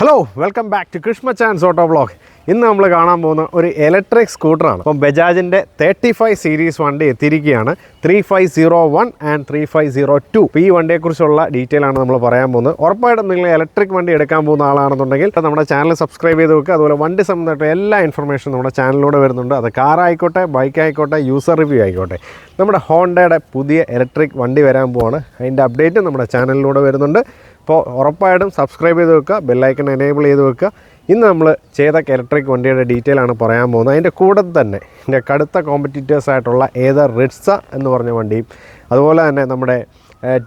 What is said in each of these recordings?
Hello welcome back to Krishna chance auto vlog. ഇന്ന് നമ്മൾ കാണാൻ പോകുന്ന ഒരു ഇലക്ട്രിക് സ്കൂട്ടറാണ്. അപ്പം ബജാജിൻ്റെ 35 സീരീസ് വണ്ടി എത്തിയിരിക്കുകയാണ്. 3501 ആൻഡ് 3502. ഈ വണ്ടിയെക്കുറിച്ചുള്ള ഡീറ്റെയിൽ ആണ് നമ്മൾ പറയാൻ പോകുന്നത്. ഉറപ്പായിട്ടും നിങ്ങൾ ഇലക്ട്രിക് വണ്ടി എടുക്കാൻ പോകുന്ന ആളാണെന്നുണ്ടെങ്കിൽ നമ്മുടെ ചാനൽ സബ്സ്ക്രൈബ് ചെയ്ത് വെക്കുക. അതുപോലെ വണ്ടി സംബന്ധമായിട്ട് എല്ലാ ഇൻഫർമേഷനും നമ്മുടെ ചാനലിലൂടെ വരുന്നുണ്ട്. അത് കാർ ആയിക്കോട്ടെ, ബൈക്ക് ആയിക്കോട്ടെ, യൂസർ റിവ്യൂ ആയിക്കോട്ടെ. നമ്മുടെ ഹോണ്ടയുടെ പുതിയ ഇലക്ട്രിക് വണ്ടി വരാൻ പോവാണ്. അതിൻ്റെ അപ്ഡേറ്റ് നമ്മുടെ ചാനലിലൂടെ വരുന്നുണ്ട്. അപ്പോൾ ഉറപ്പായിട്ടും സബ്സ്ക്രൈബ് ചെയ്ത് വെക്കുക, ബെല്ലൈക്കൺ എനേബിൾ ചെയ്ത് വെക്കുക. ഇന്ന് നമ്മൾ ചെയ്ത ഇലക്ട്രിക് വണ്ടിയുടെ ഡീറ്റെയിൽ ആണ് പറയാൻ പോകുന്നത്. അതിൻ്റെ കൂടെ തന്നെ ഇതിൻ്റെ കടുത്ത കോമ്പറ്റീറ്റേഴ്സായിട്ടുള്ള ഏതർ റിറ്റ്സ എന്ന് പറഞ്ഞ വണ്ടിയും അതുപോലെ തന്നെ നമ്മുടെ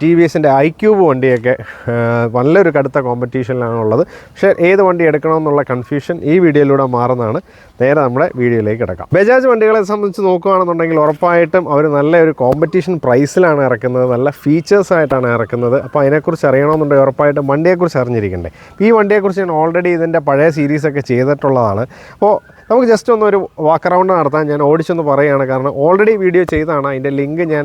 ടി വി എസിൻ്റെ iQube വണ്ടിയൊക്കെ നല്ലൊരു കടുത്ത കോമ്പറ്റീഷനിലാണുള്ളത്. പക്ഷേ ഏത് വണ്ടി എടുക്കണമെന്നുള്ള കൺഫ്യൂഷൻ ഈ വീഡിയോയിലൂടെ മാറുന്നതാണ്. നേരെ നമ്മുടെ വീഡിയോയിലേക്ക് കിടക്കാം. ബജാജ് വണ്ടികളെ സംബന്ധിച്ച് നോക്കുകയാണെന്നുണ്ടെങ്കിൽ ഉറപ്പായിട്ടും അവർ നല്ലൊരു കോമ്പറ്റീഷൻ പ്രൈസിലാണ് ഇറക്കുന്നത്, നല്ല ഫീച്ചേഴ്സായിട്ടാണ് ഇറക്കുന്നത്. അപ്പോൾ അതിനെക്കുറിച്ച് അറിയണമെന്നുണ്ടെങ്കിൽ ഉറപ്പായിട്ടും വണ്ടിയെക്കുറിച്ച് അറിഞ്ഞിരിക്കണ്ടേ. ഈ വണ്ടിയെക്കുറിച്ച് ഞാൻ ഓൾറെഡി ഇതിൻ്റെ പഴയ സീരീസൊക്കെ ചെയ്തിട്ടുള്ളതാണ്. അപ്പോൾ നമുക്ക് ജസ്റ്റ് ഒന്നൊരു വാക്ക് അറൗണ്ട് നടത്താൻ ഞാൻ ഓടിച്ചൊന്ന് പറയുകയാണ്. കാരണം ഓൾറെഡി വീഡിയോ ചെയ്തതാണ്. അതിൻ്റെ ലിങ്ക് ഞാൻ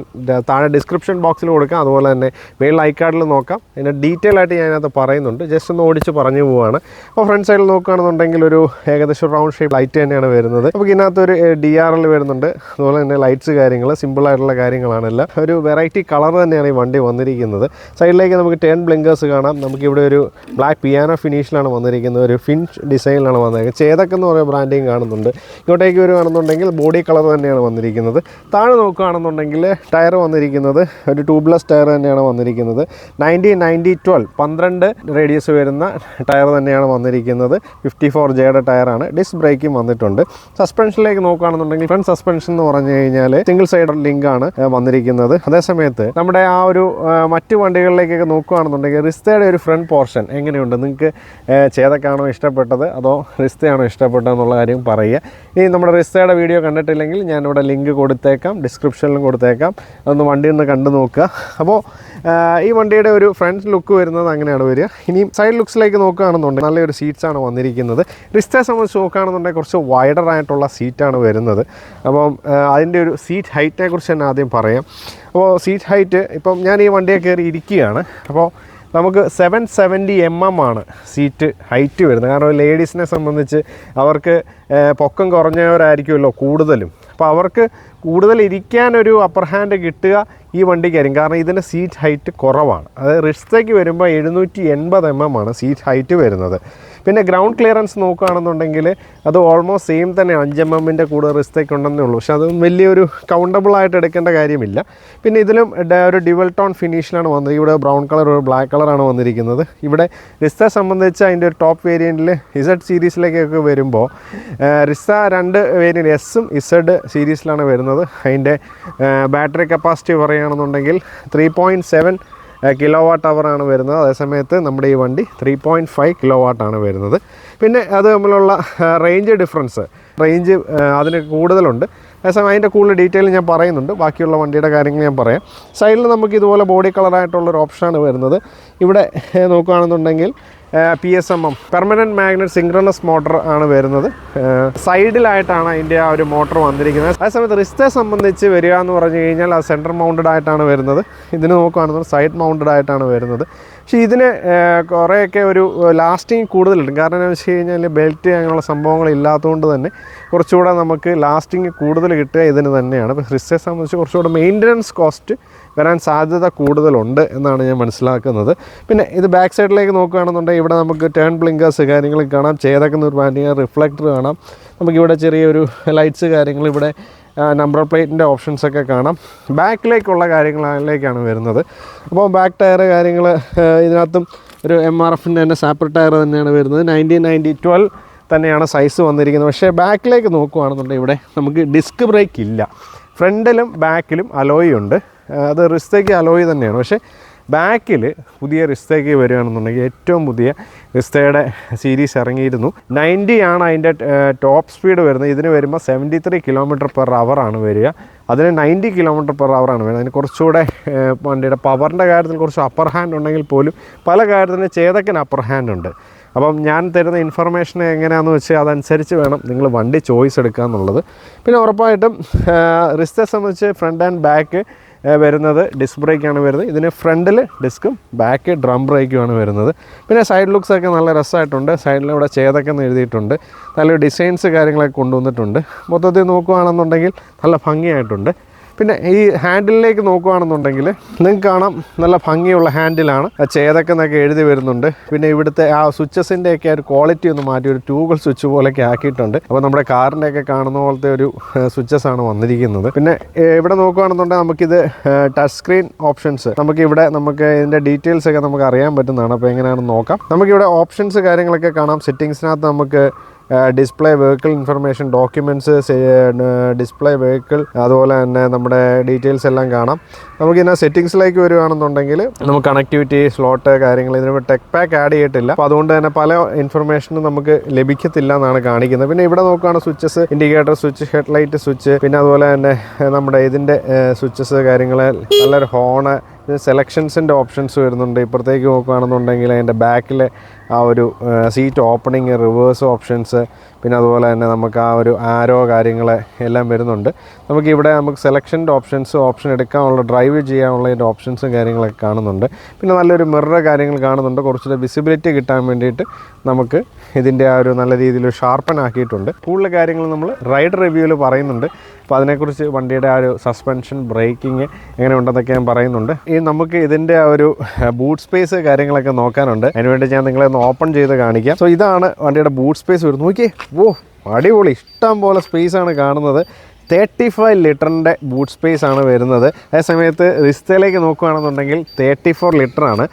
താഴെ ഡിസ്ക്രിപ്ഷൻ ബോക്സിൽ കൊടുക്കാം. അതുപോലെ തന്നെ മെയിൽ ഐക്കാർഡിൽ നോക്കാം. അതിൻ്റെ ഡീറ്റെയിൽ ആയിട്ട് ഞാനത് പറയുന്നുണ്ട്. ജസ്റ്റ് ഒന്ന് ഓടിച്ച് പറഞ്ഞു പോവുകയാണ്. അപ്പോൾ ഫ്രണ്ട് സൈഡിൽ നോക്കുകയാണെന്നുണ്ടെങ്കിൽ ഒരു ഏകദേശം റൗണ്ട് ഷേപ്പ് ലൈറ്റ് തന്നെയാണ് വരുന്നത്. നമുക്ക് ഇതിനകത്തൊരു DRL വരുന്നുണ്ട്. അതുപോലെ തന്നെ ലൈറ്റ്സ് കാര്യങ്ങൾ സിമ്പിളായിട്ടുള്ള കാര്യങ്ങളാണെല്ലാം. ഒരു വെറൈറ്റി കളർ തന്നെയാണ് ഈ വണ്ടി വന്നിരിക്കുന്നത്. സൈഡിലേക്ക് നമുക്ക് ടേൺ ബ്ലിങ്കേഴ്സ് കാണാം. നമുക്കിവിടെ ഒരു ബ്ലാക്ക് പിയാനോ ഫിനിഷിലാണ് വന്നിരിക്കുന്നത്. ഒരു ഫിൻഷ് ഡിസൈനിലാണ് വന്നിരിക്കുന്നത്. ചേതക് എന്ന് പറയുന്ന ബ്രാൻഡിങ് കാണുന്നുണ്ട്. ഇങ്ങോട്ടേക്ക് വരുവാണെന്നുണ്ടെങ്കിൽ ബോഡി കളർ തന്നെയാണ് വന്നിരിക്കുന്നത്. താഴെ നോക്കുകയാണെന്നുണ്ടെങ്കിൽ ടയർ വന്നിരിക്കുന്നത് ഒരു ട്യൂബ്ലെസ് ടയർ തന്നെയാണ് വന്നിരിക്കുന്നത്. 90-90-12 12 റേഡിയസ് വരുന്ന ടയർ തന്നെയാണ് വന്നിരിക്കുന്നത്. 54Jയുടെ ടയറാണ്. ഡിസ്ക് ബ്രേക്കും വന്നിട്ടുണ്ട്. സസ്പെൻഷനിലേക്ക് നോക്കുകയാണെന്നുണ്ടെങ്കിൽ ഫ്രണ്ട് സസ്പെൻഷൻ എന്ന് പറഞ്ഞു കഴിഞ്ഞാൽ സിംഗിൾ സൈഡ് ലിങ്കാണ് വന്നിരിക്കുന്നത്. അതേസമയത്ത് നമ്മുടെ ആ ഒരു മറ്റു വണ്ടികളിലേക്കൊക്കെ നോക്കുകയാണെന്നുണ്ടെങ്കിൽ റിസ്തയുടെ ഒരു ഫ്രണ്ട് പോർഷൻ എങ്ങനെയുണ്ട്, നിങ്ങൾക്ക് ചേതക്കാണോ ഇഷ്ടപ്പെട്ടത് അതോ റിസ്തയാണോ ഇഷ്ടപ്പെട്ടതെന്നുള്ള കാര്യം പറയുക. ഇനി നമ്മുടെ റിസ്തയുടെ വീഡിയോ കണ്ടിട്ടില്ലെങ്കിൽ ഞാനിവിടെ ലിങ്ക് കൊടുത്തേക്കാം, ഡിസ്ക്രിപ്ഷനിലും കൊടുത്തേക്കാം. അതൊന്ന് വണ്ടി ഒന്ന് കണ്ടു നോക്കുക. അപ്പോൾ ഈ വണ്ടിയുടെ ഒരു ഫ്രണ്ട് ലുക്ക് വരുന്നത് അങ്ങനെയാണ് വരിക. ഇനി സൈഡ് ലുക്സിലേക്ക് നോക്കുകയാണെന്നുണ്ടെങ്കിൽ നല്ലൊരു സീറ്റ്സാണ് വന്നിരിക്കുന്നത്. റിസ്തയെ സംബന്ധിച്ച് നോക്കുകയാണെന്നുണ്ടെങ്കിൽ കുറച്ച് വൈഡറായിട്ടുള്ള സീറ്റാണ് വരുന്നത്. അപ്പം അതിൻ്റെ ഒരു സീറ്റ് ഹൈറ്റിനെ കുറിച്ച് തന്നെ ആദ്യം പറയാം. അപ്പോൾ സീറ്റ് ഹൈറ്റ് ഇപ്പം ഞാൻ ഈ വണ്ടിയെ കയറി ഇരിക്കുകയാണ്. അപ്പോൾ നമുക്ക് 770 mm ആണ് സീറ്റ് ഹൈറ്റ് വരുന്നത്. കാരണം ലേഡീസിനെ സംബന്ധിച്ച് അവർക്ക് പൊക്കം കുറഞ്ഞവരായിരിക്കുമല്ലോ കൂടുതലും. അപ്പോൾ അവർക്ക് കൂടുതൽ ഇരിക്കാനൊരു അപ്പർ ഹാൻഡ് കിട്ടുക ഈ വണ്ടിക്കായിരിക്കും. കാരണം ഇതിൻ്റെ സീറ്റ് ഹൈറ്റ് കുറവാണ്. അത് റിസ്തയ്ക്ക് വരുമ്പോൾ 780 mm ആണ് സീറ്റ് ഹൈറ്റ് വരുന്നത്. പിന്നെ ഗ്രൗണ്ട് ക്ലിയറൻസ് നോക്കുകയാണെന്നുണ്ടെങ്കിൽ അത് ഓൾമോസ്റ്റ് സെയിം തന്നെ 5 mm കൂടുതൽ റിസ്തയ്ക്ക് ഉണ്ടെന്നേ ഉള്ളൂ. പക്ഷെ അത് വലിയൊരു കൗണ്ടബിളായിട്ട് എടുക്കേണ്ട കാര്യമില്ല. പിന്നെ ഇതിലും ഒരു ഡ്യുവൽ ടോൺ ഫിനിഷിലാണ് വന്നത്. ഇവിടെ ബ്രൗൺ കളർ ഒരു ബ്ലാക്ക് കളറാണ് വന്നിരിക്കുന്നത്. ഇവിടെ റിസ്തയെ സംബന്ധിച്ച് അതിൻ്റെ ഒരു ടോപ്പ് വേരിയൻറ്റിൽ Z സീരീസിലേക്കൊക്കെ വരുമ്പോൾ റിസ്ത 2 വേരിയൻറ്റ് എസും Z സീരീസിലാണ് വരുന്നത്. അതിൻ്റെ ബാറ്ററി കപ്പാസിറ്റി പറയുകയാണെന്നുണ്ടെങ്കിൽ 3.7 kWh ആണ് വരുന്നത്. അതേസമയത്ത് നമ്മുടെ ഈ വണ്ടി 3.5 kW ആണ് വരുന്നത്. പിന്നെ അത് തമ്മിലുള്ള റേഞ്ച് ഡിഫറൻസ് അതിന് കൂടുതലുണ്ട്. അതേസമയം അതിൻ്റെ കൂടുതൽ ഡീറ്റെയിൽ ഞാൻ പറയുന്നുണ്ട്. ബാക്കിയുള്ള വണ്ടിയുടെ കാര്യങ്ങൾ ഞാൻ പറയാം. സൈഡിൽ നമുക്ക് ഇതുപോലെ ബോഡി കളറായിട്ടുള്ളൊരു ഓപ്ഷനാണ് വരുന്നത്. ഇവിടെ നോക്കുകയാണെന്നുണ്ടെങ്കിൽ PSM permanent magnet synchronous motor ആണ് വരുന്നത്. സൈഡിലായിട്ടാണ് അതിൻ്റെ ആ ഒരു മോട്ടർ വന്നിരിക്കുന്നത്. അതേസമയത്ത് റിസ്തയെ സംബന്ധിച്ച് വരിക എന്ന് പറഞ്ഞു കഴിഞ്ഞാൽ അത് സെൻറ്റർ മൗണ്ടഡ് ആയിട്ടാണ് വരുന്നത്. ഇതിന് നോക്കുകയാണെന്നുണ്ടെങ്കിൽ സൈഡ് മൗണ്ടഡ് ആയിട്ടാണ് വരുന്നത്. പക്ഷേ ഇതിന് കുറേയൊക്കെ ഒരു ലാസ്റ്റിങ് കൂടുതലുണ്ട്. കാരണം എന്താണെന്ന് വെച്ച് കഴിഞ്ഞാൽ ബെൽറ്റ് അങ്ങനെയുള്ള സംഭവങ്ങൾ ഇല്ലാത്തതുകൊണ്ട് തന്നെ കുറച്ചുകൂടെ നമുക്ക് ലാസ്റ്റിങ് കൂടുതൽ കിട്ടുക ഇതിന് തന്നെയാണ്. ഇപ്പോൾ റിസ്തയെ സംബന്ധിച്ച് കുറച്ചുകൂടെ മെയിൻ്റനൻസ് കോസ്റ്റ് വരാൻ സാധ്യത കൂടുതലുണ്ട് എന്നാണ് ഞാൻ മനസ്സിലാക്കുന്നത്. പിന്നെ ഇത് ബാക്ക് സൈഡിലേക്ക് നോക്കുകയാണെന്നുണ്ടെങ്കിൽ ഇവിടെ നമുക്ക് ടേൺ ബ്ലിങ്കേഴ്സ് കാര്യങ്ങൾ കാണാം. ചേതക്കുന്ന ഒരു ബ്രാൻഡിങ് റിഫ്ലക്ടർ കാണാം. നമുക്കിവിടെ ചെറിയൊരു ലൈറ്റ്സ് കാര്യങ്ങൾ, ഇവിടെ നമ്പർ പ്ലേറ്റിൻ്റെ ഓപ്ഷൻസൊക്കെ കാണാം. ബാക്കിലേക്കുള്ള കാര്യങ്ങളിലേക്കാണ് വരുന്നത്. അപ്പോൾ ബാക്ക് ടയർ കാര്യങ്ങൾ ഇതിനകത്തും ഒരു MRFൻ്റെ തന്നെ സാപ്പർ ടയർ തന്നെയാണ് വരുന്നത്. 90-90-12 തന്നെയാണ് സൈസ് വന്നിരിക്കുന്നത്. പക്ഷേ ബാക്കിലേക്ക് നോക്കുകയാണെന്നുണ്ടെങ്കിൽ ഇവിടെ നമുക്ക് ഡിസ്ക് ബ്രേക്ക് ഇല്ല. ഫ്രണ്ടിലും ബാക്കിലും അലോയ് ഉണ്ട്. അത് റിസ്തയ്ക്ക് അലോയ് തന്നെയാണ്. പക്ഷേ ബാക്കിൽ പുതിയ റിസ്തയ്ക്ക് വരികയാണെന്നുണ്ടെങ്കിൽ ഏറ്റവും പുതിയ റിസ്തയുടെ സീരീസ് ഇറങ്ങിയിരുന്നു. 90 ആണ് അതിൻ്റെ ടോപ്പ് സ്പീഡ് വരുന്നത്. ഇതിന് വരുമ്പോൾ 73 km/h ആണ് വരിക. അതിന് 90 km/h ആണ് വരുന്നത്. അതിന് കുറച്ചുകൂടെ വണ്ടിയുടെ പവറിൻ്റെ കാര്യത്തിൽ കുറച്ച് അപ്പർ ഹാൻഡ് ഉണ്ടെങ്കിൽ പോലും പല കാര്യത്തിലും ചേതക്കിന് അപ്പർ ഹാൻഡ് ഉണ്ട്. അപ്പം ഞാൻ തരുന്ന ഇൻഫർമേഷൻ എങ്ങനെയാണെന്ന് വെച്ചാൽ അതനുസരിച്ച് വേണം നിങ്ങൾ വണ്ടി ചോയ്സ് എടുക്കുക എന്നുള്ളത്. പിന്നെ ഉറപ്പായിട്ടും റിസ്തയെ സംബന്ധിച്ച് ഫ്രണ്ട് ആൻഡ് ബാക്ക് വരുന്നത് ഡിസ്ക് ബ്രേക്കാണ് വരുന്നത്. ഇതിന് ഫ്രണ്ടിൽ ഡിസ്കും ബാക്ക് ഡ്രം ബ്രേക്കുമാണ് വരുന്നത്. പിന്നെ സൈഡ് ലുക്സ് ഒക്കെ നല്ല രസമായിട്ടുണ്ട്. സൈഡിലിവിടെ ചേതക്കെന്ന് എഴുതിയിട്ടുണ്ട്. നല്ലൊരു ഡിസൈൻസ് കാര്യങ്ങളൊക്കെ കൊണ്ടുവന്നിട്ടുണ്ട്. മൊത്തത്തിൽ നോക്കുകയാണെന്നുണ്ടെങ്കിൽ നല്ല ഭംഗിയായിട്ടുണ്ട്. പിന്നെ ഈ ഹാൻഡിലിലേക്ക് നോക്കുകയാണെന്നുണ്ടെങ്കിൽ നിങ്ങൾക്ക് കാണാം നല്ല ഭംഗിയുള്ള ഹാൻഡിലാണ്. ചേതക്കെന്നൊക്കെ എഴുതി വരുന്നുണ്ട്. പിന്നെ ഇവിടുത്തെ ആ സ്വിച്ചസിൻ്റെയൊക്കെ ഒരു ക്വാളിറ്റി ഒന്ന് മാറ്റി ഒരു ട്യൂബൽ സ്വിച്ച് പോലെയൊക്കെ ആക്കിയിട്ടുണ്ട്. അപ്പോൾ നമ്മുടെ കാറിൻ്റെയൊക്കെ കാണുന്ന പോലത്തെ ഒരു സ്വിച്ചസാണ് വന്നിരിക്കുന്നത്. പിന്നെ ഇവിടെ നോക്കുകയാണെന്നുണ്ടെങ്കിൽ നമുക്കിത് ടച്ച് സ്ക്രീൻ ഓപ്ഷൻസ് നമുക്ക് ഇതിൻ്റെ ഡീറ്റെയിൽസ് ഒക്കെ നമുക്ക് അറിയാൻ പറ്റുന്നതാണ്. അപ്പോൾ എങ്ങനെയാണെന്ന് നോക്കാം. നമുക്കിവിടെ ഓപ്ഷൻസ് കാര്യങ്ങളൊക്കെ കാണാം. സെറ്റിങ്സിനകത്ത് നമുക്ക് display vehicle information, documents, display vehicle, അതുപോലെ തന്നെ നമ്മുടെ ഡീറ്റെയിൽസ് എല്ലാം കാണാം. നമുക്കിതിനെ സെറ്റിങ്സിലേക്ക് വരികയാണെന്നുണ്ടെങ്കിൽ നമുക്ക് കണക്ടിവിറ്റി, സ്ലോട്ട് കാര്യങ്ങൾ, ഇതിന് ടെക് പാക്ക് ആഡ് ചെയ്തിട്ടില്ല. അപ്പോൾ അതുകൊണ്ട് തന്നെ പല ഇൻഫർമേഷനും നമുക്ക് ലഭിക്കത്തില്ല എന്നാണ് കാണിക്കുന്നത്. പിന്നെ ഇവിടെ നോക്കുകയാണ് switches, indicator switch, headlight switch, പിന്നെ അതുപോലെ തന്നെ നമ്മുടെ ഇതിൻ്റെ സ്വിച്ചസ് കാര്യങ്ങൾ, നല്ലൊരു ഹോണ്, സെലക്ഷൻസിൻ്റെ ഓപ്ഷൻസ് വരുന്നുണ്ട്. ഇപ്പുറത്തേക്ക് നോക്കുകയാണെന്നുണ്ടെങ്കിൽ അതിൻ്റെ ബാക്കിലെ ആ ഒരു സീറ്റ് ഓപ്പണിങ്, റിവേഴ്സ് ഓപ്ഷൻസ്, പിന്നെ അതുപോലെ തന്നെ നമുക്ക് ആ ഒരു ആരോ കാര്യങ്ങൾ എല്ലാം വരുന്നുണ്ട്. നമുക്കിവിടെ സെലക്ഷൻ്റെ ഓപ്ഷൻ എടുക്കാനുള്ള, ഡ്രൈവ് ചെയ്യാനുള്ളതിൻ്റെ ഓപ്ഷൻസും കാര്യങ്ങളൊക്കെ കാണുന്നുണ്ട്. പിന്നെ നല്ലൊരു മിറർ കാര്യങ്ങൾ കാണുന്നുണ്ട്. കുറച്ചുകൂടെ വിസിബിലിറ്റി കിട്ടാൻ വേണ്ടിയിട്ട് നമുക്ക് ഇതിൻ്റെ ആ ഒരു നല്ല രീതിയിൽ ഷാർപ്പൻ ആക്കിയിട്ടുണ്ട്. കൂടുതൽ കാര്യങ്ങൾ നമ്മൾ റൈഡ് റിവ്യൂവിൽ പറയുന്നുണ്ട്. അപ്പോൾ അതിനെക്കുറിച്ച് വണ്ടിയുടെ ആ ഒരു സസ്പെൻഷൻ, ബ്രേക്കിങ് എങ്ങനെ ഉണ്ടെന്നൊക്കെ ഞാൻ പറയുന്നുണ്ട്. നമുക്ക് ഇതിൻ്റെ ആ ഒരു ബൂട്ട് സ്പേസ് കാര്യങ്ങളൊക്കെ നോക്കാനുണ്ട്. അതിനുവേണ്ടി ഞാൻ നിങ്ങളെ ഒന്ന് ഓപ്പൺ ചെയ്ത് കാണിക്കാം. സോ ഇതാണ് വണ്ടിയുടെ ബൂട്ട് സ്പേസ് വരുന്നത്. നോക്കിയേ, അടിപൊളി, ഇഷ്ടം പോലെ സ്പേസാണ് കാണുന്നത്. 35 ലിറ്ററിൻ്റെ ബൂട്ട് സ്പേസ് ആണ് വരുന്നത്. അതേസമയത്ത് റിസ്തയിലേക്ക് നോക്കുകയാണെന്നുണ്ടെങ്കിൽ 34 ലിറ്ററാണ്.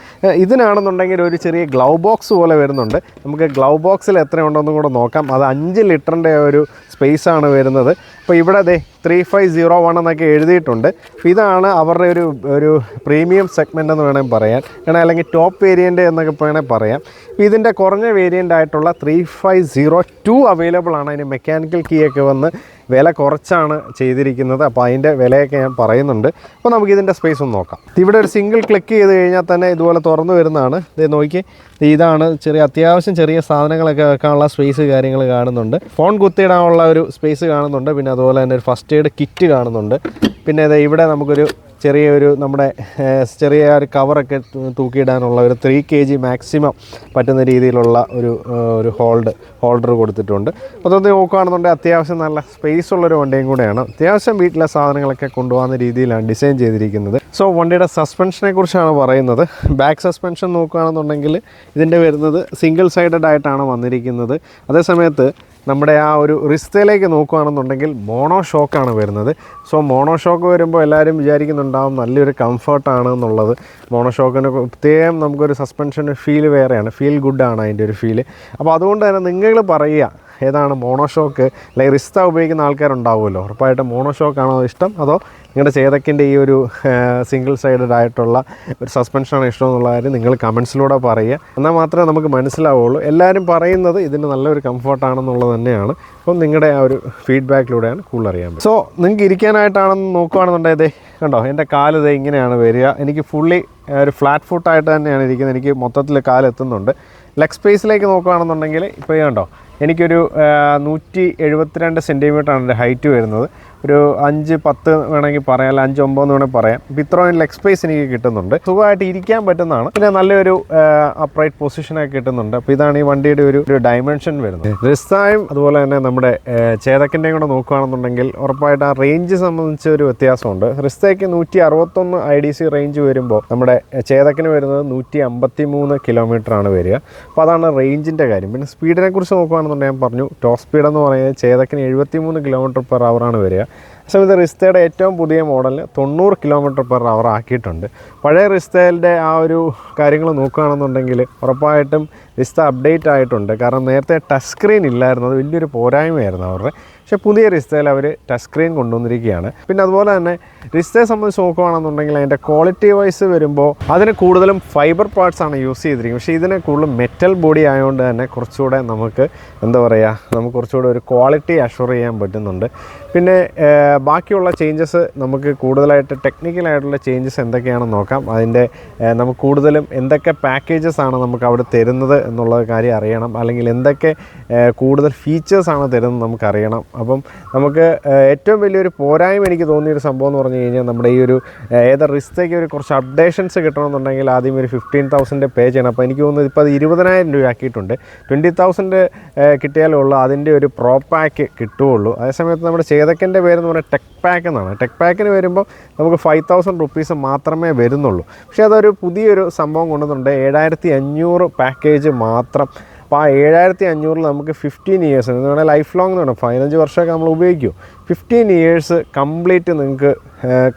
ഇതിനാണെന്നുണ്ടെങ്കിൽ ഒരു ചെറിയ ഗ്ലൗ ബോക്സ് പോലെ വരുന്നുണ്ട്. നമുക്ക് ഗ്ലൗ ബോക്സിൽ എത്ര ഉണ്ടെന്നും കൂടെ നോക്കാം. അത് 5 ലിറ്ററിൻ്റെ ഒരു സ്പേസാണ് വരുന്നത്. അപ്പോൾ ഇവിടെ 3501 എന്നൊക്കെ എഴുതിയിട്ടുണ്ട്. അപ്പോൾ ഇതാണ് അവരുടെ ഒരു പ്രീമിയം സെഗ്മെൻ്റ് എന്ന് വേണമെങ്കിൽ പറയാൻ, അല്ലെങ്കിൽ ടോപ്പ് വേരിയൻ്റ് എന്നൊക്കെ വേണമെങ്കിൽ പറയാം. ഇതിൻ്റെ കുറഞ്ഞ വേരിയൻ്റ് ആയിട്ടുള്ള 3502 അവൈലബിൾ ആണ്. അതിന് മെക്കാനിക്കൽ കീ ഒക്കെ വന്ന് വില കുറച്ചാണ് ചെയ്തിരിക്കുന്നത്. അപ്പോൾ അതിൻ്റെ വിലയൊക്കെ ഞാൻ പറയുന്നുണ്ട്. അപ്പോൾ നമുക്കിതിൻ്റെ സ്പേസ് ഒന്ന് നോക്കാം. ഇവിടെ ഒരു സിംഗിൾ ക്ലിക്ക് ചെയ്ത് കഴിഞ്ഞാൽ തന്നെ ഇതുപോലെ തുറന്നു വരുന്നതാണ്. ഇത് നോക്കി, ഇതാണ് അത്യാവശ്യം ചെറിയ സാധനങ്ങളൊക്കെ വെക്കാനുള്ള സ്പേസ് കാര്യങ്ങൾ കാണുന്നുണ്ട്. ഫോൺ കുത്തിയിടാനുള്ള ഒരു സ്പേസ് കാണുന്നുണ്ട്. പിന്നെ അതുപോലെ തന്നെ ഒരു ഫസ്റ്റ് എയ്ഡ് കിറ്റ് കാണുന്നുണ്ട്. പിന്നെ ഇവിടെ നമുക്കൊരു നമ്മുടെ ചെറിയ ഒരു കവറൊക്കെ തൂക്കിയിടാനുള്ള ഒരു 3 kg മാക്സിമം പറ്റുന്ന രീതിയിലുള്ള ഒരു ഹോൾഡർ കൊടുത്തിട്ടുണ്ട്. അതൊന്ന് നോക്കുകയാണെന്നുണ്ടെങ്കിൽ അത്യാവശ്യം നല്ല സ്പേസ് ഉള്ളൊരു വണ്ടിയും കൂടെയാണ്. അത്യാവശ്യം വീട്ടിലെ സാധനങ്ങളൊക്കെ കൊണ്ടുപോകുന്ന രീതിയിലാണ് ഡിസൈൻ ചെയ്തിരിക്കുന്നത്. സോ വണ്ടിയുടെ സസ്പെൻഷനെ കുറിച്ചാണ് പറയുന്നത്. ബാക്ക് സസ്പെൻഷൻ നോക്കുകയാണെന്നുണ്ടെങ്കിൽ ഇതിൻ്റെ വരുന്നത് സിംഗിൾ സൈഡഡ് ആയിട്ടാണ് വന്നിരിക്കുന്നത്. അതേസമയത്ത് നമ്മുടെ ആ ഒരു റിസ്തയിലേക്ക് നോക്കുകയാണെന്നുണ്ടെങ്കിൽ മോണോ ഷോക്കാണ് വരുന്നത്. സോ മോണോ ഷോക്ക് വരുമ്പോൾ എല്ലാവരും വിചാരിക്കുന്നുണ്ടാവും നല്ലൊരു കംഫർട്ടാണ് എന്നുള്ളത്. മോണോ ഷോക്കിന് പ്രത്യേകം നമുക്കൊരു സസ്പെൻഷൻ ഫീൽ വേറെയാണ്, ഫീൽ ഗുഡാണ് അതിൻ്റെ ഒരു ഫീല്. അപ്പോൾ അതുകൊണ്ട് തന്നെ നിങ്ങൾ പറയുക ഏതാണ് മോണോ ഷോക്ക്, അല്ലെങ്കിൽ റിസ്ത ഉപയോഗിക്കുന്ന ആൾക്കാരുണ്ടാവുമല്ലോ, ഉറപ്പായിട്ടും മോണോ ഷോക്കാണോ ഇഷ്ടം, അതോ നിങ്ങളുടെ ചേതക്കിൻ്റെ ഈ ഒരു സിംഗിൾ സൈഡഡ് ആയിട്ടുള്ള ഒരു സസ്പെൻഷനാണ് ഇഷ്ടം എന്നുള്ള കാര്യം നിങ്ങൾ കമൻസിലൂടെ പറയുക. എന്നാൽ മാത്രമേ നമുക്ക് മനസ്സിലാവുള്ളൂ. എല്ലാവരും പറയുന്നത് ഇതിന് നല്ലൊരു കംഫർട്ടാണെന്നുള്ളത് തന്നെയാണ്. അപ്പം നിങ്ങളുടെ ആ ഒരു ഫീഡ്ബാക്കിലൂടെയാണ് കൂടുതൽ അറിയാൻ പറ്റും. സോ നിങ്ങൾക്ക് ഇരിക്കാനായിട്ടാണെന്ന് നോക്കുകയാണെന്നുണ്ടെങ്കിൽ കണ്ടോ, എൻ്റെ കാല് ഇങ്ങനെയാണ് വരിക. എനിക്ക് ഫുള്ളി ഒരു ഫ്ലാറ്റ് ഫുട്ടായിട്ട് തന്നെയാണ് ഇരിക്കുന്നത്. എനിക്ക് മൊത്തത്തിൽ കാലെത്തുന്നുണ്ട്. ലെഗ് സ്പേസിലേക്ക് നോക്കുകയാണെന്നുണ്ടെങ്കിൽ ഇപ്പോൾ കണ്ടോ, എനിക്കൊരു 172 സെൻറ്റിമീറ്ററാണ് എൻ്റെ ഹൈറ്റ് വരുന്നത്. ഒരു 5-10 വേണമെങ്കിൽ പറയാം, അല്ല 5-9 വേണമെങ്കിൽ പറയാം. ഇപ്പോൾ ഇത്രയും ലെഗ് സ്പേസ് എനിക്ക് കിട്ടുന്നുണ്ട്. സുഖമായിട്ട് ഇരിക്കാൻ പറ്റുന്നതാണ്. പിന്നെ നല്ലൊരു അപ്രൈറ്റ് പൊസിഷനൊക്കെ കിട്ടുന്നുണ്ട്. അപ്പോൾ ഇതാണ് ഈ വണ്ടിയുടെ ഒരു ഡയമെൻഷൻ വരുന്നത്. റിസ്തായും അതുപോലെ തന്നെ നമ്മുടെ ചേതക്കിൻ്റെയും കൂടെ നോക്കുകയാണെന്നുണ്ടെങ്കിൽ ഉറപ്പായിട്ട് ആ റേഞ്ച് സംബന്ധിച്ച് ഒരു വ്യത്യാസമുണ്ട്. റിസ്തയ്ക്ക് 161 IDC റേഞ്ച് വരുമ്പോൾ നമ്മുടെ ചേതക്കിന് വരുന്നത് 153 കിലോമീറ്ററാണ് വരിക. അപ്പോൾ അതാണ് റേഞ്ചിൻ്റെ കാര്യം. പിന്നെ സ്പീഡിനെ കുറിച്ച് നോക്കുകയാണെന്നുണ്ടെങ്കിൽ ഞാൻ പറഞ്ഞു, ടോപ്പ് സ്പീഡ് എന്ന് പറയുന്നത് ചേതക്കിന് 73 km/h വരിക. സമയത്ത് റിസ്തയുടെ ഏറ്റവും പുതിയ മോഡലിന് 90 km/h ആക്കിയിട്ടുണ്ട്. പഴയ റിസ്തയുടെ ആ ഒരു കാര്യങ്ങൾ നോക്കുകയാണെന്നുണ്ടെങ്കിൽ ഉറപ്പായിട്ടും റിസ്ത അപ്ഡേറ്റ് ആയിട്ടുണ്ട്. കാരണം നേരത്തെ ടച്ച് സ്ക്രീൻ ഇല്ലായിരുന്നു, അത് വലിയൊരു പോരായ്മയായിരുന്നു അവരുടെ. പക്ഷേ പുതിയ റിസ്തയിൽ അവർ ടച്ച് സ്ക്രീൻ കൊണ്ടുവന്നിരിക്കുകയാണ്. പിന്നെ അതുപോലെ തന്നെ റിസ്തയെ സംബന്ധിച്ച് നോക്കുകയാണെന്നുണ്ടെങ്കിൽ അതിൻ്റെ ക്വാളിറ്റി വൈസ് വരുമ്പോൾ അതിന് കൂടുതലും ഫൈബർ പാർട്സാണ് യൂസ് ചെയ്തിരിക്കുന്നത്. പക്ഷേ ഇതിന് കൂടുതലും മെറ്റൽ ബോഡി ആയതുകൊണ്ട് തന്നെ കുറച്ചുകൂടെ നമുക്ക് കുറച്ചുകൂടെ ഒരു ക്വാളിറ്റി അഷ്വർ ചെയ്യാൻ പറ്റുന്നുണ്ട്. പിന്നെ ബാക്കിയുള്ള ചേഞ്ചസ് നമുക്ക് കൂടുതലായിട്ട് ടെക്നിക്കലായിട്ടുള്ള ചേഞ്ചസ് എന്തൊക്കെയാണെന്ന് നോക്കാം. അതിൻ്റെ നമുക്ക് കൂടുതലും എന്തൊക്കെ പാക്കേജസ് ആണ് നമുക്ക് അവിടെ തരുന്നത് എന്നുള്ള കാര്യം അറിയണം, അല്ലെങ്കിൽ എന്തൊക്കെ കൂടുതൽ ഫീച്ചേഴ്സാണ് തരുന്നത് നമുക്കറിയണം. അപ്പം നമുക്ക് ഏറ്റവും വലിയൊരു പോരായ്മ എനിക്ക് തോന്നിയൊരു സംഭവം എന്ന് പറഞ്ഞു കഴിഞ്ഞാൽ, നമ്മുടെ ഈ ഒരു ഏത് റിസ്തേക്ക് ഒരു കുറച്ച് അപ്ഡേഷൻസ് കിട്ടണമെന്നുണ്ടെങ്കിൽ ആദ്യം ഒരു 15,000 പേ ചെയ്യണം. അപ്പോൾ എനിക്ക് തോന്നുന്നത് ഇപ്പോൾ അത് 20,000 രൂപ ആക്കിയിട്ടുണ്ട്. 20,000 കിട്ടിയാലേ ഉള്ളൂ അതിൻ്റെ ഒരു പ്രോ പാക്ക് കിട്ടുകയുള്ളൂ. അതേസമയത്ത് നമ്മുടെ ചേതക്കൻ്റെ പേരെന്ന് പറഞ്ഞാൽ ടെക് പാക്ക് എന്നാണ്. ടെക് പാക്കിന് വരുമ്പോൾ നമുക്ക് 5,000 റുപ്പീസ് മാത്രമേ വരുന്നുള്ളൂ. പക്ഷേ അതൊരു പുതിയൊരു സംഭവം കൊണ്ടുവന്നിട്ടുണ്ട്, 7,500 പാക്കേജ് മാത്രം. അപ്പോൾ ആ 7,500 നമുക്ക് 15 ഇയേഴ്സ് എന്ന് പറഞ്ഞാൽ ലൈഫ് ലോങ് എന്ന് പറഞ്ഞാൽ 15 വർഷമൊക്കെ നമ്മൾ ഉപയോഗിക്കും. 15 ഇയേഴ്സ് കംപ്ലീറ്റ് നിങ്ങൾക്ക്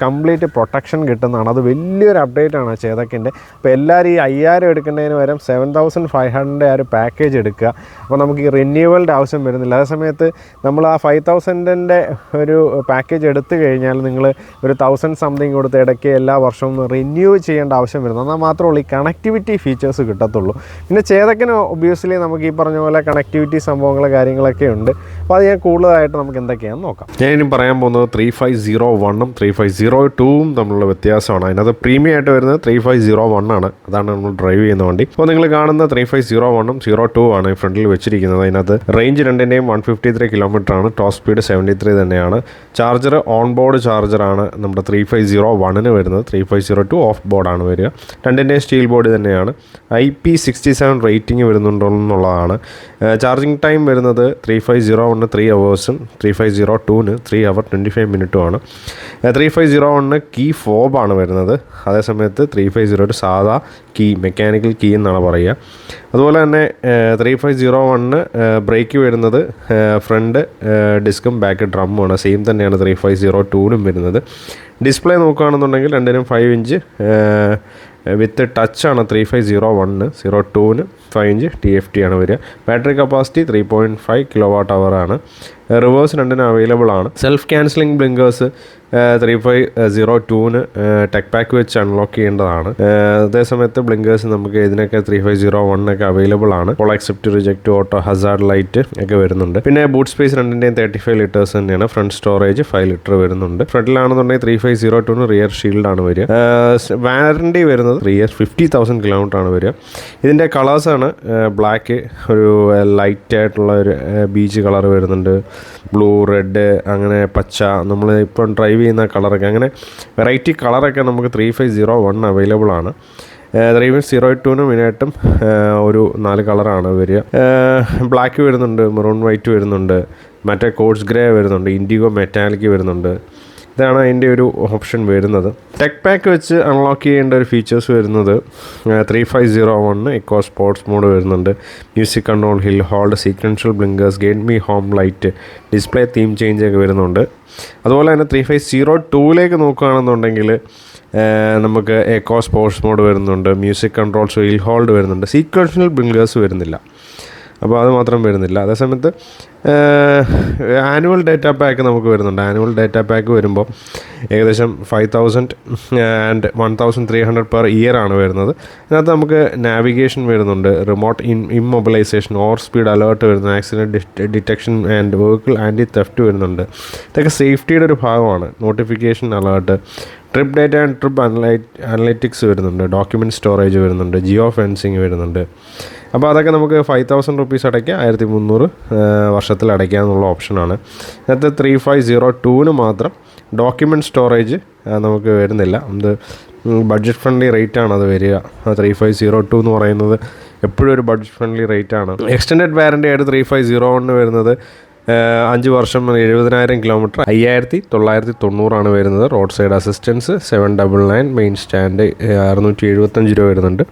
കംപ്ലീറ്റ് പ്രൊട്ടക്ഷൻ കിട്ടുന്നതാണ്. അത് വലിയൊരു അപ്ഡേറ്റാണ് ചേതക്കിൻ്റെ. അപ്പോൾ എല്ലാവരും ഈ 5,000 എടുക്കുന്നതിന് പകരം 7,500 ആ ഒരു പാക്കേജ് എടുക്കുക. അപ്പോൾ നമുക്ക് ഈ റിന്യൂവലിൻ്റെ ആവശ്യം വരുന്നില്ല. അതേസമയത്ത് നമ്മൾ ആ 5,000-ൻ്റെ ഒരു പാക്കേജ് എടുത്തു കഴിഞ്ഞാൽ നിങ്ങൾ ഒരു 1,000 സംതിങ് കൊടുത്ത് ഇടയ്ക്ക് എല്ലാ വർഷവും റിന്യൂ ചെയ്യേണ്ട ആവശ്യം വരുന്നു. എന്നാൽ മാത്രമേ ഉള്ളൂ ഈ കണക്ടിവിറ്റി ഫീച്ചേഴ്സ് കിട്ടത്തുള്ളൂ. പിന്നെ ചേതക്കിന് ഒബ്വിയസ്ലി നമുക്ക് ഈ പറഞ്ഞ പോലെ കണക്ടിവിറ്റി സംഭവങ്ങൾ കാര്യങ്ങളൊക്കെ ഉണ്ട്. അപ്പോൾ അത് ഞാൻ കൂടുതലായിട്ട് നമുക്ക് എന്തൊക്കെയാണെന്ന് നോക്കാം. ഞാൻ ഇനി പറയാൻ പോകുന്നത് 3501-ഉം 3502-ഉം തമ്മിലുള്ള വ്യത്യാസമാണ്. അതിനകത്ത് പ്രീമിയം ആയിട്ട് വരുന്നത് 3501 ആണ്. അതാണ് നമ്മൾ ഡ്രൈവ് ചെയ്യുന്ന വണ്ടി. അപ്പോൾ നിങ്ങൾ കാണുന്ന 3501-ഉം 02 ആണ് ഫ്രണ്ടിൽ വെച്ചിരിക്കുന്നത്. അതിനകത്ത് റേഞ്ച് രണ്ടിൻ്റെയും 153 കിലോമീറ്റർ ആണ്. ടോപ്പ് സ്പീഡ് 73 തന്നെയാണ്. ചാർജർ ഓൺ ബോർഡ് ചാർജറാണ് നമ്മുടെ 3501-ന് വരുന്നത്. 3502 ഓഫ് ബോർഡാണ് വരിക. രണ്ടിൻ്റെയും സ്റ്റീൽ ബോഡി തന്നെയാണ്. IP67 rating വരുന്നുണ്ടെന്നുള്ളതാണ്. ചാർജിങ് ടൈം വരുന്നത് 3501-ന് 3 hours-ഉം 3502-ന് 3 hours 25 minutes-ഉമാണ്. 3501-ന് കീ ഫോബാണ് വരുന്നത്. അതേസമയത്ത് 3502 സാധാ കീ, മെക്കാനിക്കൽ കീ എന്നാണ് പറയുക. അതുപോലെ തന്നെ 3501-ന് ബ്രേക്ക് വരുന്നത് ഫ്രണ്ട് ഡിസ്കും ബാക്ക് ഡ്രമ്മുമാണ്. സെയിം തന്നെയാണ് 3502-നും വരുന്നത്. ഡിസ്പ്ലേ നോക്കുകയാണെന്നുണ്ടെങ്കിൽ രണ്ടിനും 5 ഇഞ്ച് വിത്ത് ടച്ചാണ് 3501-ന്. 02-ന് 5 ഇഞ്ച് TFT ആണ് വരിക. ബാറ്ററി കപ്പാസിറ്റി 3.5 kWh ആണ്. റിവേഴ്സ് രണ്ടിനും അവൈലബിൾ ആണ്. സെൽഫ് ക്യാൻസലിംഗ് ബ്ലിങ്കേഴ്സ് 3502-ന് ടെക് പാക്ക് വെച്ച് അൺലോക്ക് ചെയ്യേണ്ടതാണ്. അതേസമയത്ത് ബ്ലിങ്കേഴ്സ് നമുക്ക് ഇതിനൊക്കെ 3501-നൊക്കെ അവൈലബിൾ ആണ്. All accept, reject, auto hazard light ഒക്കെ വരുന്നുണ്ട്. പിന്നെ ബൂട്ട് സ്പേസ് രണ്ടിൻ്റെയും 35 liters തന്നെയാണ്. ഫ്രണ്ട് സ്റ്റോറേജ് 5 liter വരുന്നുണ്ട്. ഫ്രണ്ടിലാണെന്നുണ്ടെങ്കിൽ 3502-ന് റിയർ ഷീൽഡാണ് വരിക. വാറണ്ടി വരുന്നത് 3 years 50,000 kilometer ആണ് വരിക. ഇതിൻ്റെ കളേഴ്സാണ് ബ്ലാക്ക്, ഒരു ലൈറ്റ് ആയിട്ടുള്ള ഒരു ബീച്ച് കളർ വരുന്നുണ്ട്, ബ്ലൂ, റെഡ്, അങ്ങനെ പച്ച, നമ്മൾ ഇപ്പം ഡ്രൈവ് ചെയ്യുന്ന കളറൊക്കെ, അങ്ങനെ വെറൈറ്റി കളറൊക്കെ നമുക്ക് 3501 അവൈലബിൾ ആണ്. 3502-ന് മെയിനായിട്ടും ഒരു 4 കളറാണ് വരിക. ബ്ലാക്ക് വരുന്നുണ്ട്, മെറൂൺ വൈറ്റ് വരുന്നുണ്ട്, മറ്റേ കോഴ്സ് ഗ്രേ വരുന്നുണ്ട്, ഇൻഡിഗോ മെറ്റാലിക് വരുന്നുണ്ട്. ഇതാണ് അതിൻ്റെ ഒരു ഓപ്ഷൻ വരുന്നത്. ടെക് പാക്ക് വെച്ച് അൺലോക്ക് ചെയ്യേണ്ട ഒരു ഫീച്ചേഴ്സ് വരുന്നത് 3501-ന് ഇക്കോ സ്പോർട്സ് മോഡ് വരുന്നുണ്ട്. Music control, hill hold, sequential ബ്ലിങ്കേഴ്സ്, get me home light, display theme change ഒക്കെ വരുന്നുണ്ട്. അതുപോലെ തന്നെ 3502-ലേക്ക് നോക്കുകയാണെന്നുണ്ടെങ്കിൽ നമുക്ക് എക്കോ സ്പോർട്സ് മോഡ് വരുന്നുണ്ട്, മ്യൂസിക് കൺട്രോൾസ്, ഹിൽ ഹോൾഡ് വരുന്നുണ്ട്, സീക്വൻഷ്യൽ ബ്ലിങ്കേഴ്സ് വരുന്നില്ല. അപ്പോൾ അത് മാത്രം വരുന്നില്ല. അതേസമയത്ത് ആനുവൽ ഡേറ്റ പാക്ക് നമുക്ക് വരുന്നുണ്ട്. ആനുവൽ ഡേറ്റ പാക്ക് വരുമ്പോൾ ഏകദേശം 5,000 and 1,300 per year ആണ് വരുന്നത്. അതിനകത്ത് നമുക്ക് നാവിഗേഷൻ വരുന്നുണ്ട്, remote immobilisation, over speed alert വരുന്നു, accident detection and vehicle anti theft വരുന്നുണ്ട്. ഇതൊക്കെ സേഫ്റ്റിയുടെ ഒരു ഭാഗമാണ്. Notification alert, trip data and trip analytics വരുന്നുണ്ട്, ഡോക്യുമെൻറ്റ് സ്റ്റോറേജ് വരുന്നുണ്ട്, ജിയോ ഫെൻസിങ് വരുന്നുണ്ട്. അപ്പോൾ അതൊക്കെ നമുക്ക് 5,000 rupees അടയ്ക്കുക, 1,300 വർഷത്തിൽ അടയ്ക്കുക എന്നുള്ള ഓപ്ഷനാണ്. ഇതിനകത്ത് 3502-ന് മാത്രം ഡോക്യുമെൻറ്റ് സ്റ്റോറേജ് നമുക്ക് വരുന്നില്ല. അത് ബഡ്ജറ്റ് ഫ്രണ്ട്ലി റേറ്റാണ് അത് വരിക. 3502 എന്ന് പറയുന്നത് എപ്പോഴും ഒരു ബഡ്ജറ്റ് ഫ്രണ്ട്ലി റേറ്റാണ്. എക്സ്റ്റൻഡഡ് വാറൻറ്റി ആയിട്ട് 3501-ന് വരുന്നത് 5 വർഷം 70,000 kilometer 5,990 വരുന്നത്. Road side assistance 799, main stand 675 രൂപ വരുന്നുണ്ട്.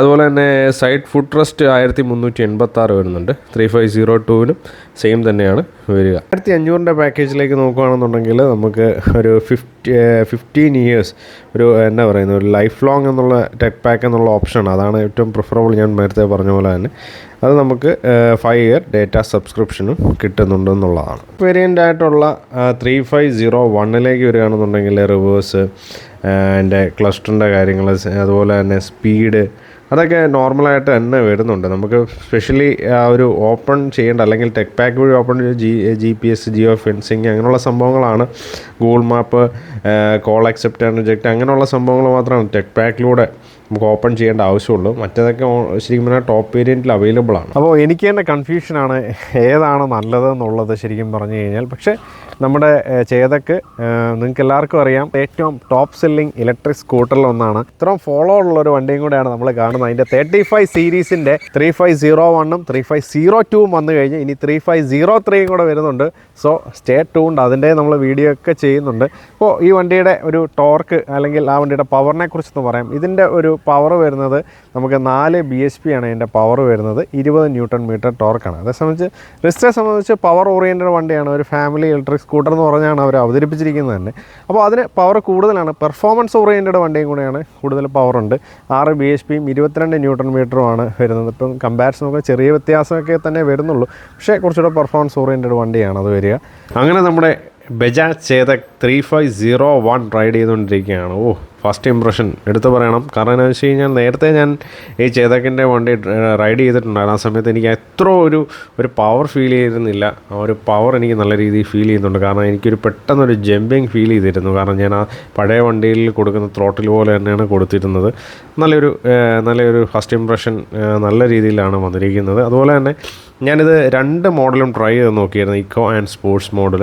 അതുപോലെ തന്നെ സൈഡ് ഫുഡ് റെസ്റ്റ് 1,386 വരുന്നുണ്ട്. 3502-നും സെയിം തന്നെയാണ് വരിക. 1,500-ൻ്റെ പാക്കേജിലേക്ക് നോക്കുകയാണെന്നുണ്ടെങ്കിൽ നമുക്ക് ഒരു 15 years ഒരു എന്താ പറയുന്നത്, ഒരു ലൈഫ് ലോങ് എന്നുള്ള ടെക് പാക്ക് എന്നുള്ള ഓപ്ഷൻ, അതാണ് ഏറ്റവും പ്രിഫറബിൾ. ഞാൻ നേരത്തെ പറഞ്ഞ പോലെ തന്നെ അത് നമുക്ക് 5 year ഡേറ്റ സബ്സ്ക്രിപ്ഷനും കിട്ടുന്നുണ്ടെന്നുള്ളതാണ്. വേരിയൻ്റ് ആയിട്ടുള്ള 3501-ലേക്ക് വരികയാണെന്നുണ്ടെങ്കിൽ റിവേഴ്സ്, അതിൻ്റെ ക്ലസ്റ്ററിൻ്റെ കാര്യങ്ങൾ, അതുപോലെ തന്നെ സ്പീഡ്, അതൊക്കെ നോർമലായിട്ട് തന്നെ വരുന്നുണ്ട്. നമുക്ക് സ്പെഷ്യലി ഒരു ഓപ്പൺ ചെയ്യേണ്ട അല്ലെങ്കിൽ ടെക് പാക്ക് വഴി ഓപ്പൺ GPS ജിയോ ഫെൻസിങ് അങ്ങനെയുള്ള സംഭവങ്ങളാണ്. Google map, call accept and reject അങ്ങനെയുള്ള സംഭവങ്ങൾ മാത്രമാണ് ടെക് പാക്കിലൂടെ നമുക്ക് ഓപ്പൺ ചെയ്യേണ്ട ആവശ്യമുള്ളൂ. മറ്റേതൊക്കെ ശരിക്കും പറഞ്ഞാൽ ടോപ്പ് വേരിയൻറ്റിൽ അവൈലബിൾ ആണ്. അപ്പോൾ എനിക്ക് തന്നെ കൺഫ്യൂഷനാണ് ഏതാണ് നല്ലതെന്നുള്ളത് ശരിക്കും പറഞ്ഞു കഴിഞ്ഞാൽ. പക്ഷേ നമ്മുടെ ചേതക്ക് നിങ്ങൾക്ക് എല്ലാവർക്കും അറിയാം ഏറ്റവും ടോപ്പ് സെല്ലിംഗ് ഇലക്ട്രിക് സ്കൂട്ടറിലൊന്നാണ്. ഇത്രയും ഫോളോ ഉള്ളൊരു വണ്ടിയും കൂടെയാണ് നമ്മൾ കാണുന്നത്. അതിൻ്റെ 35 സീരീസിൻ്റെ 3501ഉം 3502ഉം വന്നു കഴിഞ്ഞ് ഇനി 3503യും കൂടെ വരുന്നുണ്ട്. സോ സ്റ്റേ ട്യൂൺഡ്, അതിൻ്റെ നമ്മൾ വീഡിയോ ഒക്കെ ചെയ്യുന്നുണ്ട്. അപ്പോൾ ഈ വണ്ടിയുടെ ഒരു ടോർക്ക് അല്ലെങ്കിൽ ആ വണ്ടിയുടെ പവറിനെ കുറിച്ചൊന്ന് പറയാം. ഇതിൻ്റെ ഒരു പവർ വരുന്നത് നമുക്ക് 4 bhp ആണ് ഇതിൻ്റെ പവർ വരുന്നത്. 20 Nm ടോർക്കാണ്. അതേ സംബന്ധിച്ച് റിസ്റ്റയെ സംബന്ധിച്ച് പവർ ഓറിയൻറ്റഡ് വണ്ടിയാണ്. ഒരു ഫാമിലി ഇലക്ട്രിക് സ്കൂട്ടർ എന്ന് പറഞ്ഞാണ് അവർ അവതരിപ്പിച്ചിരിക്കുന്നത് തന്നെ. അപ്പോൾ അതിന് പവർ കൂടുതലാണ്. പെർഫോമൻസ് ഓറിയൻറ്റഡ് വണ്ടിയും കൂടെയാണ്, കൂടുതൽ പവറുണ്ട്. 6 bhpയും 22 Nm വരുന്നത്. ഇപ്പം കമ്പാരിസൺ നോക്കുക ചെറിയ വ്യത്യാസമൊക്കെ തന്നെ വരുന്നുള്ളൂ. പക്ഷേ കുറച്ചുകൂടെ പെർഫോമൻസ് ഓറിയൻറ്റഡ് വണ്ടിയാണ് അത് വരിക. അങ്ങനെ നമ്മുടെ ബജാജ് ചേതക് 3501 റൈഡ് ചെയ്തുകൊണ്ടിരിക്കുകയാണ്. ഫസ്റ്റ് ഇംപ്രഷൻ എടുത്തു പറയണം. കാരണം എന്താണെന്ന് വെച്ച് കഴിഞ്ഞാൽ നേരത്തെ ഞാൻ ഈ ചേതക്കിൻ്റെ വണ്ടി റൈഡ് ചെയ്തിട്ടുണ്ടായിരുന്നു. ആ സമയത്ത് എനിക്ക് എത്ര ഒരു പവർ ഫീൽ ചെയ്തിരുന്നില്ല. ആ ഒരു പവർ എനിക്ക് നല്ല രീതിയിൽ ഫീൽ ചെയ്യുന്നുണ്ട്. കാരണം എനിക്കൊരു പെട്ടെന്നൊരു ജമ്പിങ് ഫീൽ ചെയ്തിരുന്നു. കാരണം ഞാൻ ആ പഴയ വണ്ടിയിൽ കൊടുക്കുന്ന ത്രോട്ടിൽ പോലെ തന്നെയാണ് കൊടുത്തിരുന്നത്. നല്ലൊരു ഫസ്റ്റ് ഇംപ്രഷൻ നല്ല രീതിയിലാണ് വന്നിരിക്കുന്നത്. അതുപോലെ തന്നെ ഞാനിത് 2 മോഡലും ട്രൈ ചെയ്ത് നോക്കിയായിരുന്നു, ഇക്കോ ആൻഡ് സ്പോർട്സ് മോഡൽ.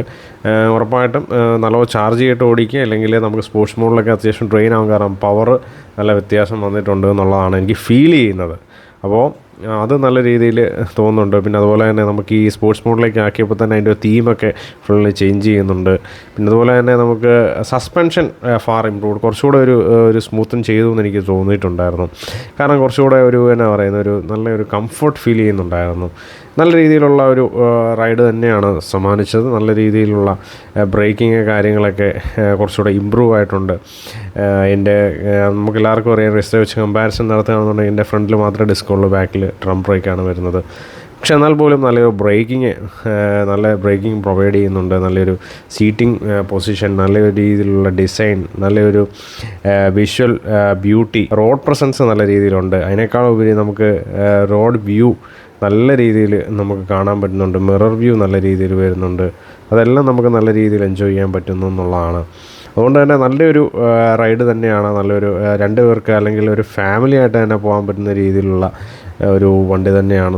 ഉറപ്പായിട്ടും നല്ലോണം ചാർജ് ചെയ്തിട്ട് ഓടിക്കുക, അല്ലെങ്കിൽ നമുക്ക് സ്പോർട്സ് മോഡിലൊക്കെ അത്യാവശ്യം ട്രെയിൻ ആകും. കാരണം പവർ നല്ല വ്യത്യാസം വന്നിട്ടുണ്ട് എന്നുള്ളതാണ് എനിക്ക് ഫീൽ ചെയ്യുന്നത്. അപ്പോൾ അത് നല്ല രീതിയിൽ തോന്നുന്നുണ്ട്. പിന്നെ അതുപോലെ തന്നെ നമുക്ക് ഈ സ്പോർട്സ് മോഡിലേക്ക് ആക്കിയപ്പോൾ തന്നെ അതിൻ്റെ തീമൊക്കെ ഫുള്ള് ചേഞ്ച് ചെയ്യുന്നുണ്ട്. പിന്നെ അതുപോലെ തന്നെ നമുക്ക് സസ്പെൻഷൻ ഫാർ ഇംപ്രൂവ്ഡ്, കുറച്ചുകൂടെ ഒരു സ്മൂത്തൻ ചെയ്തു എന്ന് എനിക്ക് തോന്നിയിട്ടുണ്ടായിരുന്നു. കാരണം കുറച്ചുകൂടെ എന്നാ പറയുന്ന നല്ലൊരു കംഫർട്ട് ഫീൽ ചെയ്യുന്നുണ്ടായിരുന്നു. നല്ല രീതിയിലുള്ള ഒരു റൈഡ് തന്നെയാണ് സമ്മാനിച്ചത്. നല്ല രീതിയിലുള്ള ബ്രേക്കിങ് കാര്യങ്ങളൊക്കെ കുറച്ചുകൂടെ ഇമ്പ്രൂവ് ആയിട്ടുണ്ട്. നമുക്ക് എല്ലാവർക്കും അറിയാം റിസ്റ്റ വെച്ച് കമ്പാരിസൺ നടത്തുകയാണെന്നുണ്ടെങ്കിൽ എൻ്റെ ഫ്രണ്ടിൽ മാത്രമേ ഡിസ്കുള്ളൂ, ബാക്കിൽ ഡ്രം ബ്രേക്കാണ് വരുന്നത്. പക്ഷെ എന്നാൽ പോലും നല്ല ബ്രേക്കിംഗ് പ്രൊവൈഡ് ചെയ്യുന്നുണ്ട്. നല്ലൊരു സീറ്റിംഗ് പൊസിഷൻ, നല്ലൊരു രീതിയിലുള്ള ഡിസൈൻ, നല്ലൊരു വിഷ്വൽ ബ്യൂട്ടി, റോഡ് പ്രസൻസ് നല്ല രീതിയിലുണ്ട്. അതിനേക്കാളുപരി നമുക്ക് റോഡ് വ്യൂ നല്ല രീതിയിൽ നമുക്ക് കാണാൻ പറ്റുന്നുണ്ട്. മിറർ വ്യൂ നല്ല രീതിയിൽ വരുന്നുണ്ട്. അതെല്ലാം നമുക്ക് നല്ല രീതിയിൽ എൻജോയ് ചെയ്യാൻ പറ്റുന്നു എന്നുള്ളതാണ്. അതുകൊണ്ട് തന്നെ നല്ലൊരു റൈഡ് തന്നെയാണ്. നല്ലൊരു 2 പേർക്ക് അല്ലെങ്കിൽ ഒരു ഫാമിലി ആയിട്ട് തന്നെ പോകാൻ പറ്റുന്ന രീതിയിലുള്ള ഒരു വണ്ടി തന്നെയാണ്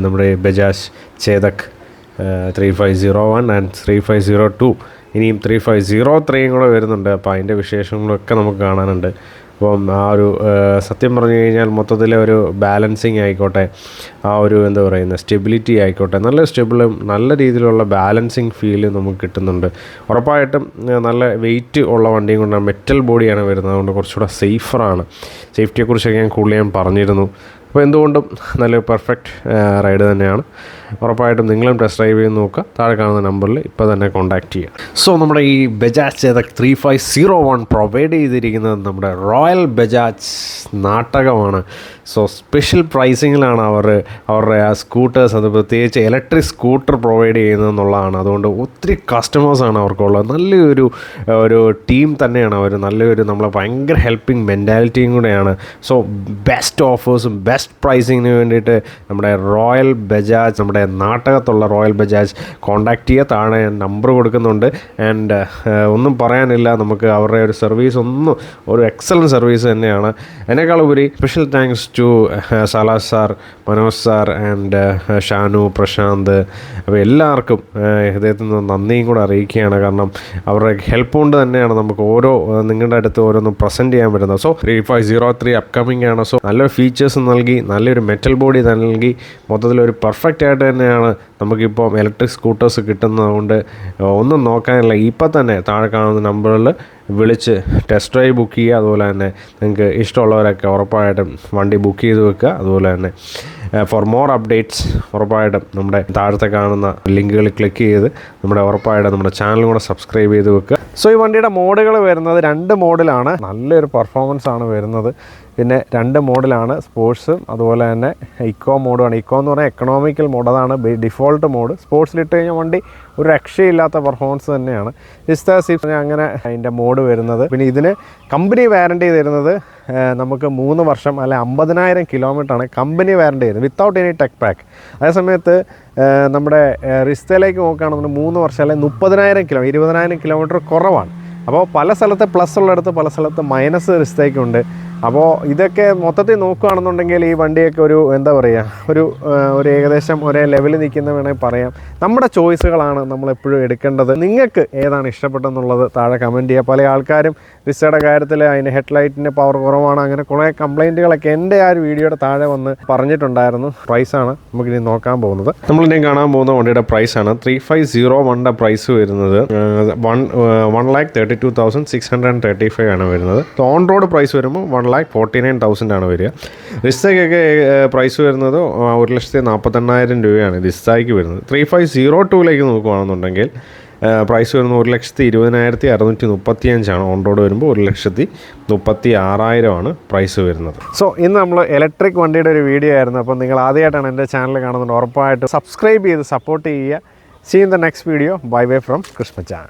നമ്മുടെ ബജാജ് ചേതക് 3501 ആൻഡ് 3502. ഇനിയും 3503യും കൂടെ വരുന്നുണ്ട്. അപ്പോൾ അതിൻ്റെ വിശേഷങ്ങളൊക്കെ നമുക്ക് കാണാനുണ്ട്. അപ്പം സത്യം പറഞ്ഞു കഴിഞ്ഞാൽ മൊത്തത്തിലെ ഒരു ബാലൻസിങ് ആയിക്കോട്ടെ, സ്റ്റെബിലിറ്റി ആയിക്കോട്ടെ, നല്ല സ്റ്റെബിളും നല്ല രീതിയിലുള്ള ബാലൻസിങ് ഫീല് നമുക്ക് കിട്ടുന്നുണ്ട്. ഉറപ്പായിട്ടും നല്ല വെയിറ്റ് ഉള്ള വണ്ടിയും കൊണ്ടാണ്, മെറ്റൽ ബോഡിയാണ് വരുന്നത്. അതുകൊണ്ട് കുറച്ചുകൂടെ സേഫറാണ്. സേഫ്റ്റിയെക്കുറിച്ചൊക്കെ ഞാൻ കൂടുതൽ പറഞ്ഞിരുന്നു. അപ്പോൾ എന്തുകൊണ്ടും നല്ലൊരു പെർഫെക്റ്റ് റൈഡ് തന്നെയാണ്. ഉറപ്പായിട്ടും നിങ്ങളും ടെസ്റ്റ് ഡ്രൈവ് ചെയ്ത് നോക്കുക. താഴെ കാണുന്ന നമ്പറിൽ ഇപ്പോൾ തന്നെ കോൺടാക്റ്റ് ചെയ്യുക. സോ നമ്മുടെ ഈ ബജാജ് ചേതക് 3501 പ്രൊവൈഡ് ചെയ്തിരിക്കുന്നത് നമ്മുടെ റോയൽ ബജാജ് നാട്ടകമാണ്. സോ സ്പെഷ്യൽ പ്രൈസിങ്ങിലാണ് അവരുടെ ആ സ്കൂട്ടേഴ്സ്, അത് പ്രത്യേകിച്ച് ഇലക്ട്രിക് സ്കൂട്ടർ പ്രൊവൈഡ് ചെയ്യുന്നതെന്നുള്ളതാണ്. അതുകൊണ്ട് ഒത്തിരി കസ്റ്റമേഴ്സാണ് അവർക്കുള്ളത്. നല്ലൊരു ടീം തന്നെയാണ് അവർ. നമ്മളെ ഭയങ്കര ഹെൽപ്പിംഗ് മെൻറ്റാലിറ്റിയും കൂടെയാണ്. സോ ബെസ്റ്റ് ഓഫേഴ്സും ബെസ്റ്റ് പ്രൈസിങ്ങിന് വേണ്ടിയിട്ട് നമ്മുടെ റോയൽ ബജാജ്, നമ്മുടെ നാട്ടകത്തുള്ള റോയൽ ബജാജ് കോൺടാക്റ്റ് ചെയ്യുക. താഴെ നമ്പർ കൊടുക്കുന്നുണ്ട്. ആൻഡ് ഒന്നും പറയാനില്ല, നമുക്ക് അവരുടെ ഒരു സർവീസ് ഒരു എക്സലൻറ്റ് സർവീസ് തന്നെയാണ്. അതിനേക്കാളുപരി special thanks to Salas sir, Manoj sir and Shanu, Prashanth. അപ്പോൾ എല്ലാവർക്കും ഹൃദയത്തിൽ നിന്ന് നന്ദിയും കൂടെ അറിയിക്കുകയാണ്. കാരണം അവരുടെ ഹെൽപ്പ് കൊണ്ട് തന്നെയാണ് നമുക്ക് നിങ്ങളുടെ അടുത്ത് ഓരോന്നും പ്രസൻറ്റ് ചെയ്യാൻ പറ്റുന്നത്. സോ 3503 അപ്കമിങ് ആണ്. സോ നല്ലൊരു ഫീച്ചേഴ്സ് നൽകി, നല്ലൊരു മെറ്റൽ ബോഡി നൽകി, മൊത്തത്തിലൊരു പെർഫെക്റ്റ് ആയിട്ട് തന്നെയാണ് നമുക്കിപ്പോൾ ഇലക്ട്രിക് സ്കൂട്ടേഴ്സ് കിട്ടുന്നതുകൊണ്ട് ഒന്നും നോക്കാനില്ല. ഇപ്പം തന്നെ താഴെ കാണുന്ന നമ്പറിൽ വിളിച്ച് ടെസ്റ്റ് ഡ്രൈവ് ബുക്ക് ചെയ്യുക. അതുപോലെ തന്നെ നിങ്ങൾക്ക് ഇഷ്ടമുള്ളവരൊക്കെ ഉറപ്പായിട്ടും വണ്ടി ബുക്ക് ചെയ്ത് വെക്കുക. അതുപോലെ തന്നെ ഫോർ മോർ അപ്ഡേറ്റ്സ് ഉറപ്പായിട്ടും നമ്മുടെ താഴത്തെ കാണുന്ന ലിങ്കുകൾ ക്ലിക്ക് ചെയ്ത് ഉറപ്പായിട്ടും നമ്മുടെ ചാനലും കൂടെ സബ്സ്ക്രൈബ് ചെയ്ത് വെക്കുക. സോ ഈ വണ്ടിയുടെ മോഡുകൾ വരുന്നത് 2 മോഡലാണ്. നല്ലൊരു പെർഫോമൻസ് ആണ് വരുന്നത്. പിന്നെ 2 മോഡിലാണ്, സ്പോർട്സും അതുപോലെ തന്നെ ഇക്കോ മോഡുമാണ്. ഇക്കോ എന്ന് പറഞ്ഞാൽ എക്കണോമിക്കൽ മോഡ്, അതാണ് ഡിഫോൾട്ട് മോഡ്. സ്പോർട്സിലിട്ട് കഴിഞ്ഞാൽ വണ്ടി ഒരു രക്ഷയില്ലാത്ത പെർഫോമൻസ് തന്നെയാണ്. സിക്സ് അങ്ങനെ അതിൻ്റെ മോഡ് വരുന്നത്. പിന്നെ ഇതിന് കമ്പനി വാറണ്ടി തരുന്നത് നമുക്ക് 3 വർഷം അല്ലെ 50,000 കിലോമീറ്ററാണ് കമ്പനി വാറണ്ടി തരുന്നത് വിത്തൗട്ട് എനി ടെക് പാക്ക്. അതേസമയത്ത് നമ്മുടെ റിസ്റ്റയിലേക്ക് നോക്കുകയാണെന്നുണ്ടെങ്കിൽ 3 വർഷം അല്ലെ 30,000 20,000 കിലോമീറ്റർ കുറവാണ്. അപ്പോൾ പല സ്ഥലത്ത് പ്ലസ് ഉള്ളിടത്ത് പല സ്ഥലത്ത് മൈനസ് റിസ്റ്റേക്കുണ്ട്. അപ്പോൾ ഇതൊക്കെ മൊത്തത്തിൽ നോക്കുകയാണെന്നുണ്ടെങ്കിൽ ഈ വണ്ടിയൊക്കെ ഒരു എന്താ പറയുക, ഒരു ഏകദേശം ഒരേ ലെവലിൽ നിൽക്കുന്ന വേണമെങ്കിൽ പറയാം. നമ്മുടെ ചോയ്സുകളാണ് നമ്മളെപ്പോഴും എടുക്കേണ്ടത്. നിങ്ങൾക്ക് ഏതാണ് ഇഷ്ടപ്പെട്ടെന്നുള്ളത് താഴെ കമൻറ്റ് ചെയ്യുക. പല ആൾക്കാരും റിസ്റ്റയുടെ കാര്യത്തിൽ അതിൻ്റെ ഹെഡ്ലൈറ്റിൻ്റെ പവർ കുറവാണ്, അങ്ങനെ കുറേ കംപ്ലയിൻറ്റുകളൊക്കെ എൻ്റെ ആ ഒരു വീഡിയോയുടെ താഴെ വന്ന് പറഞ്ഞിട്ടുണ്ടായിരുന്നു. പ്രൈസാണ് നമുക്കിനി നോക്കാൻ പോകുന്നത്. നമ്മളിനി കാണാൻ പോകുന്ന വണ്ടിയുടെ പ്രൈസാണ് 3501 പ്രൈസ് വരുന്നത് 1,32,635 ആണ് വരുന്നത്. ഓൺ റോഡ് പ്രൈസ് വരുമ്പോൾ 1,49,000 ആണ് വരിക. റിസ്റ്റയ്ക്കൊക്കെ പ്രൈസ് വരുന്നത് 1,48,000 രൂപയാണ് റിസ്റ്റയ്ക്ക് വരുന്നത്. 3502ലേക്ക് നോക്കുകയാണെന്നുണ്ടെങ്കിൽ പ്രൈസ് വരുന്നത് 1,20,635 ആണ്. ഓൺ റോഡ് വരുമ്പോൾ 1,36,000 ആണ് പ്രൈസ് വരുന്നത്. സോ ഇന്ന് നമ്മൾ ഇലക്ട്രിക് വണ്ടിയുടെ ഒരു വീഡിയോ ആയിരുന്നു. അപ്പോൾ നിങ്ങൾ ആദ്യമായിട്ടാണ് എൻ്റെ ചാനൽ കാണുന്നത്, ഉറപ്പായിട്ട് സബ്സ്ക്രൈബ് ചെയ്ത് സപ്പോർട്ട് ചെയ്യുക. See you in the next video. Bye bye from Krishmachan.